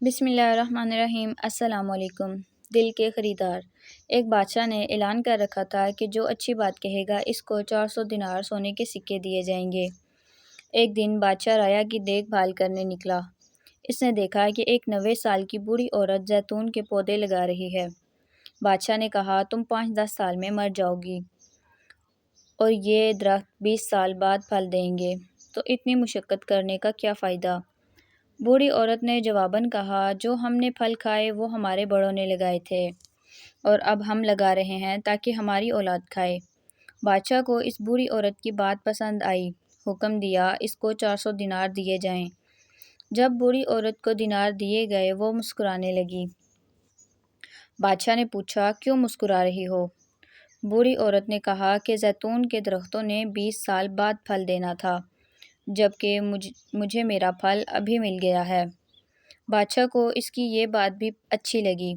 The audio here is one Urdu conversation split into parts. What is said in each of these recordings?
بسم اللہ الرحمن الرحیم۔ السلام علیکم۔ دل کے خریدار۔ ایک بادشاہ نے اعلان کر رکھا تھا کہ جو اچھی بات کہے گا اس کو 400 دینار سونے کے سکے دیے جائیں گے۔ ایک دن بادشاہ رایا کی دیکھ بھال کرنے نکلا۔ اس نے دیکھا کہ ایک 90 سال کی بوڑھی عورت زیتون کے پودے لگا رہی ہے۔ بادشاہ نے کہا، تم 5-10 سال میں مر جاؤ گی اور یہ درخت 20 سال بعد پھل دیں گے، تو اتنی مشقت کرنے کا کیا فائدہ؟ بوڑھی عورت نے جواباً کہا، جو ہم نے پھل کھائے وہ ہمارے بڑوں نے لگائے تھے اور اب ہم لگا رہے ہیں تاکہ ہماری اولاد کھائے۔ بادشاہ کو اس بوڑھی عورت کی بات پسند آئی۔ حکم دیا اس کو 400 دینار دیے جائیں۔ جب بوڑھی عورت کو دینار دیے گئے وہ مسکرانے لگی۔ بادشاہ نے پوچھا، کیوں مسکرا رہی ہو؟ بوڑھی عورت نے کہا کہ زیتون کے درختوں نے 20 سال بعد پھل دینا تھا، جبکہ مجھے میرا پھل ابھی مل گیا ہے۔ بادشاہ کو اس کی یہ بات بھی اچھی لگی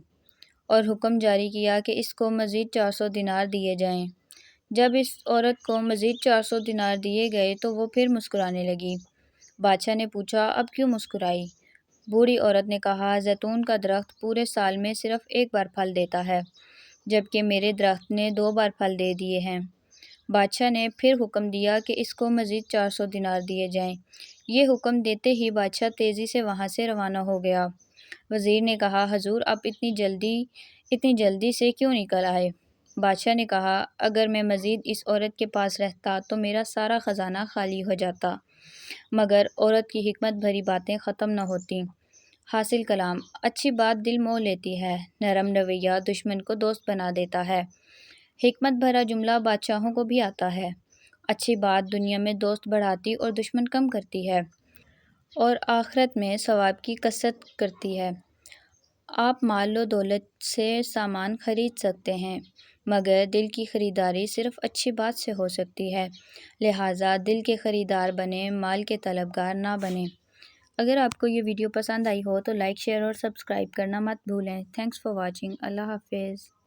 اور حکم جاری کیا کہ اس کو مزید 400 دینار دیے جائیں۔ جب اس عورت کو مزید 400 دینار دیے گئے تو وہ پھر مسکرانے لگی۔ بادشاہ نے پوچھا، اب کیوں مسکرائی؟ بوڑھی عورت نے کہا، زیتون کا درخت پورے سال میں صرف ایک بار پھل دیتا ہے، جبکہ میرے درخت نے 2 بار پھل دے دیے ہیں۔ بادشاہ نے پھر حکم دیا کہ اس کو مزید 400 دینار دیے جائیں۔ یہ حکم دیتے ہی بادشاہ تیزی سے وہاں سے روانہ ہو گیا۔ وزیر نے کہا، حضور آپ اتنی جلدی سے کیوں نکل آئے؟ بادشاہ نے کہا، اگر میں مزید اس عورت کے پاس رہتا تو میرا سارا خزانہ خالی ہو جاتا، مگر عورت کی حکمت بھری باتیں ختم نہ ہوتیں۔ حاصل کلام: اچھی بات دل موہ لیتی ہے، نرم رویہ دشمن کو دوست بنا دیتا ہے۔ حکمت بھرا جملہ بادشاہوں کو بھی آتا ہے۔ اچھی بات دنیا میں دوست بڑھاتی اور دشمن کم کرتی ہے اور آخرت میں ثواب کی کثرت کرتی ہے۔ آپ مال و دولت سے سامان خرید سکتے ہیں، مگر دل کی خریداری صرف اچھی بات سے ہو سکتی ہے۔ لہٰذا دل کے خریدار بنیں، مال کے طلبگار نہ بنیں۔ اگر آپ کو یہ ویڈیو پسند آئی ہو تو لائک، شیئر اور سبسکرائب کرنا مت بھولیں۔ Thanks for watching. اللہ حافظ۔